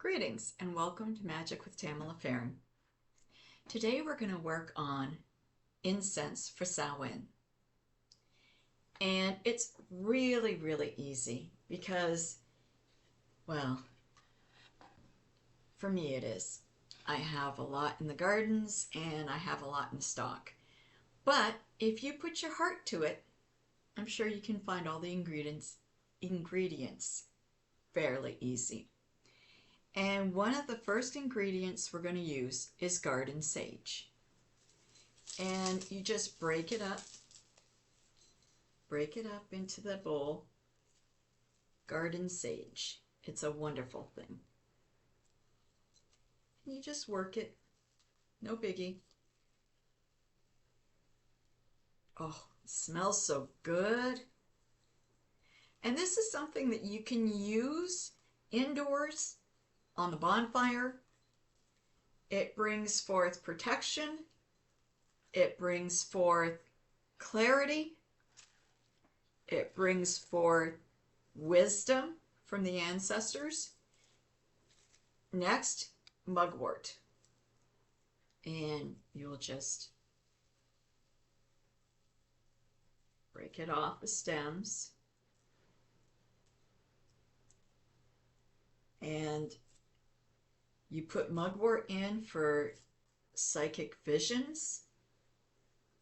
Greetings and welcome to Magic with Tamala Farron. Today we're going to work on incense for Samhain. And it's really easy because, well, for me it is. I have a lot in the gardens and I have a lot in stock. But if you put your heart to it, I'm sure you can find all the ingredients fairly easy. And one of the first ingredients we're going to use is garden sage. And you just break it up into the bowl. Garden sage. It's a wonderful thing. You just work it. No biggie. Oh, it smells so good. And this is something that you can use indoors on the bonfire. It brings forth protection. It brings forth clarity. It brings forth wisdom from the ancestors. Next, mugwort. And you'll just break it off the stems. And you put mugwort in for psychic visions,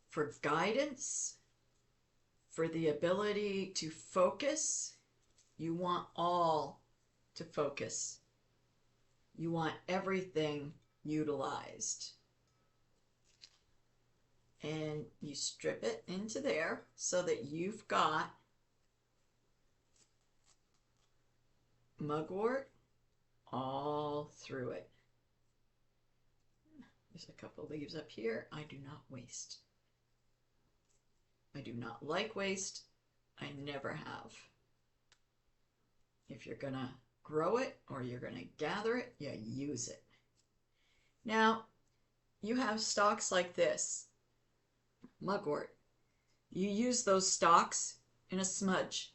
for guidance, for the ability to focus. You want all to focus. You want everything utilized. And you strip it into there so that you've got mugwort all through it. There's a couple leaves up here. I do not waste. I do not like waste. I never have. If you're gonna grow it or you're gonna gather it, you use it. Now, you have stalks like this, mugwort. You use those stalks in a smudge.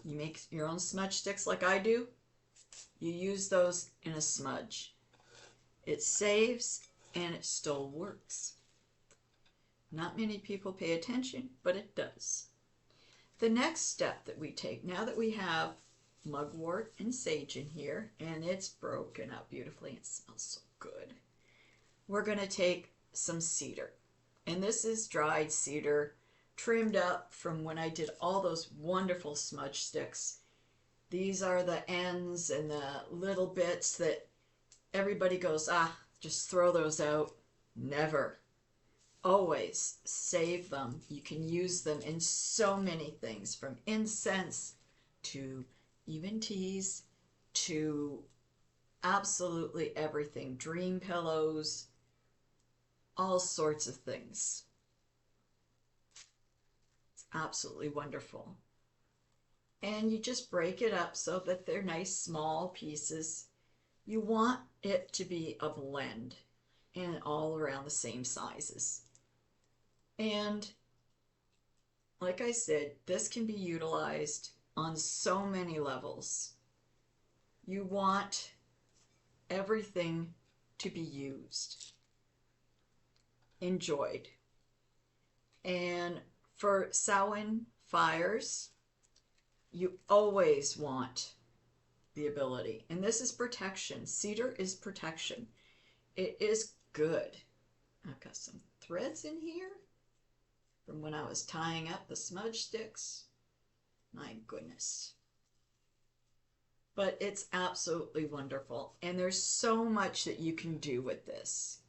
You make your own smudge sticks like I do. You use those in a smudge. It saves and it still works. Not many people pay attention, but it does. The next step that we take, now that we have mugwort and sage in here, and it's broken up beautifully, it smells so good, we're going to take some cedar. And this is dried cedar, trimmed up from when I did all those wonderful smudge sticks. These are the ends and the little bits that everybody goes, just throw those out. Never. Always save them. You can use them in so many things, from incense to even teas to absolutely everything. Dream pillows, all sorts of things. It's absolutely wonderful. And you just break it up so that they're nice small pieces. You want it to be a blend and all around the same sizes. And like I said, this can be utilized on so many levels. You want everything to be used, enjoyed. And for Samhain fires, you always want the ability. And this is protection. Cedar is protection. It is good. I've got some threads in here from when I was tying up the smudge sticks. My goodness. But it's absolutely wonderful. And there's so much that you can do with this.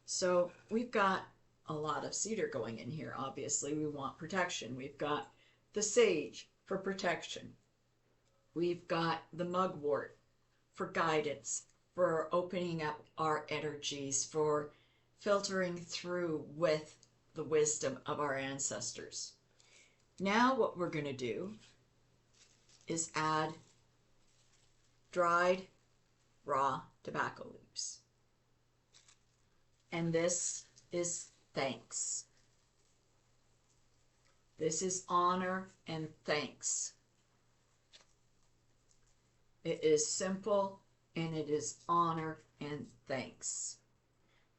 So we've got a lot of cedar going in here. Obviously, we want protection. We've got the sage for protection. We've got the mugwort for guidance, for opening up our energies, for filtering through with the wisdom of our ancestors. Now what we're going to do is add dried raw tobacco leaves. And this is thanks. This is honor and thanks. It is simple and it is honor and thanks.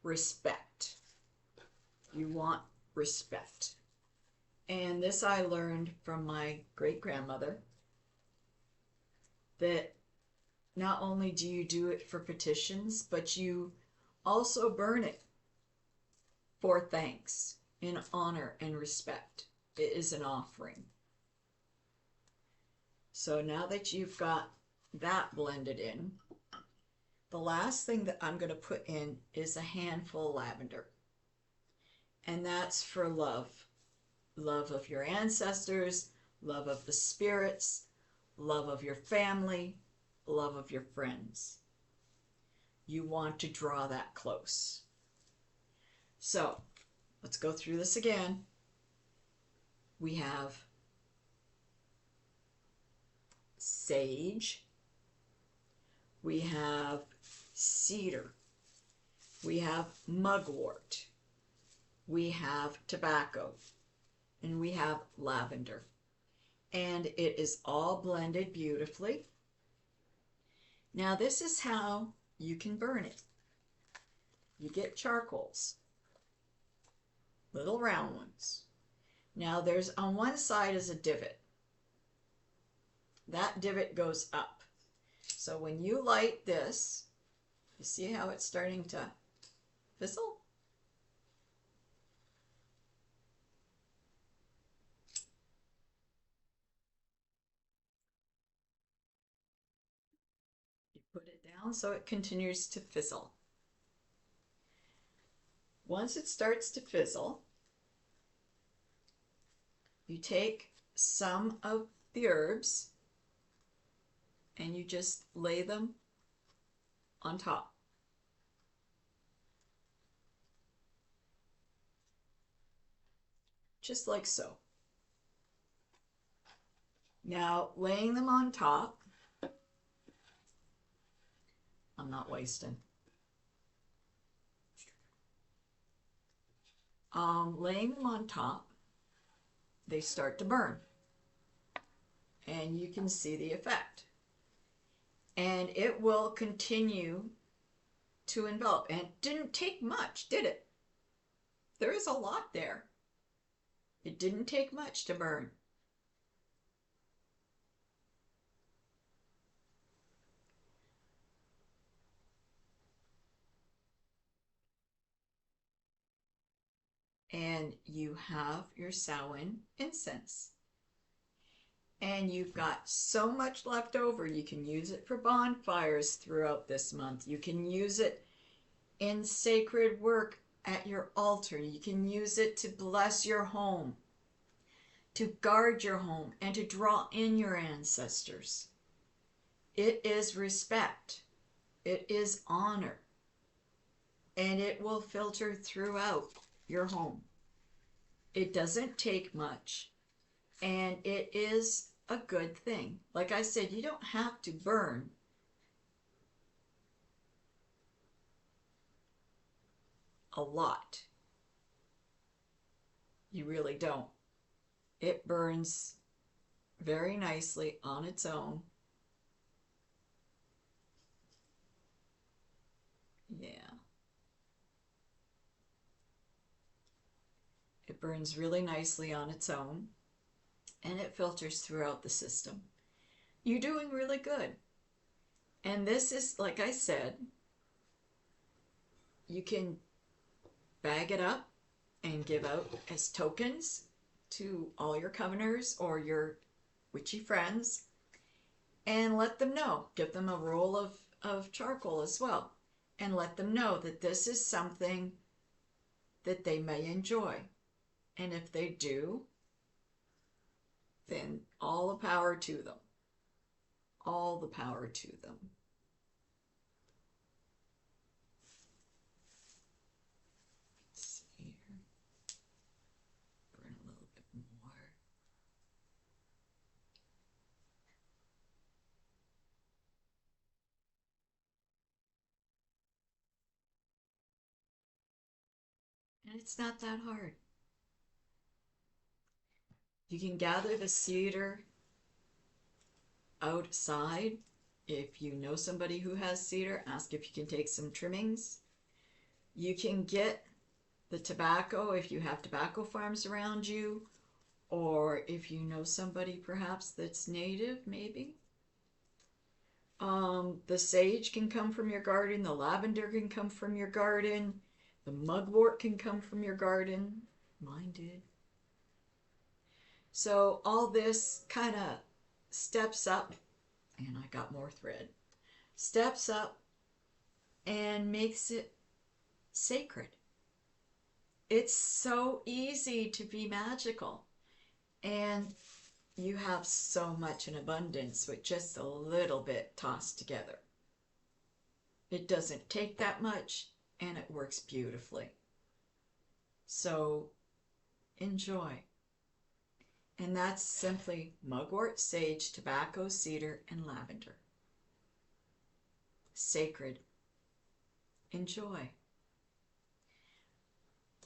Respect. You want respect. And this I learned from my great-grandmother, that not only do you do it for petitions, but you also burn it for thanks, in honor and respect. It is an offering. So now that you've got that blended in, the last thing that I'm going to put in is a handful of lavender. And that's for love. Love of your ancestors, love of the spirits, love of your family, love of your friends. You want to draw that close. So, let's go through this again. We have sage. We have cedar. We have mugwort. We have tobacco. And we have lavender. And it is all blended beautifully. Now this is how you can burn it. You get charcoals, little round ones. Now there's, on one side is a divot. That divot goes up. So when you light this, you see how it's starting to fizzle? You put it down so it continues to fizzle. Once it starts to fizzle, you take some of the herbs and you just lay them on top. Just like so. Now, laying them on top, I'm not wasting. Laying them on top, they start to burn. And you can see the effect. And it will continue to envelop. And it didn't take much, did it? There is a lot there. It didn't take much to burn. And you have your Samhain incense. And you've got so much left over. You can use it for bonfires throughout this month. You can use it in sacred work at your altar. You can use it to bless your home, to guard your home, and to draw in your ancestors. It is respect. It is honor. And it will filter throughout your home. It doesn't take much, and it is a good thing. Like I said, you don't have to burn a lot. You really don't. It burns very nicely on its own. Yeah. It burns really nicely on its own, and it filters throughout the system. You're doing really good. And this is, like I said, you can bag it up and give out as tokens to all your coveners or your witchy friends, and let them know. Give them a roll of charcoal as well, and let them know that this is something that they may enjoy. And if they do, then all the power to them. All the power to them. Let's see here. Burn a little bit more. And it's not that hard. You can gather the cedar outside If you know somebody who has cedar, ask if you can take some trimmings. You can get the tobacco if you have tobacco farms around you, or if you know somebody perhaps that's native, maybe. The sage can come from your garden, the lavender can come from your garden, the mugwort can come from your garden. Mine did. So all this kind of steps up, and I got more thread, steps up and makes it sacred. It's so easy to be magical, and you have so much in abundance with just a little bit tossed together. It doesn't take that much, and it works beautifully. So enjoy. And that's simply mugwort, sage, tobacco, cedar, and lavender. Sacred. Enjoy.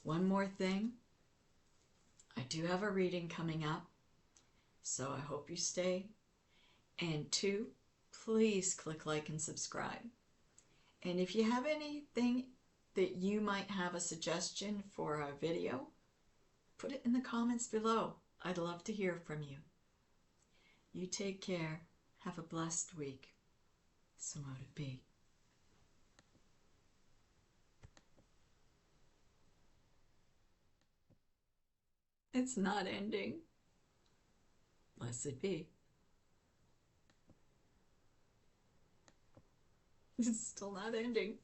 One more thing. I do have a reading coming up, so I hope you stay. And 2, please click like and subscribe. And if you have anything that you might have a suggestion for a video, put it in the comments below. I'd love to hear from you. You take care. Have a blessed week. So mote it be. It's not ending. Blessed be. It's still not ending.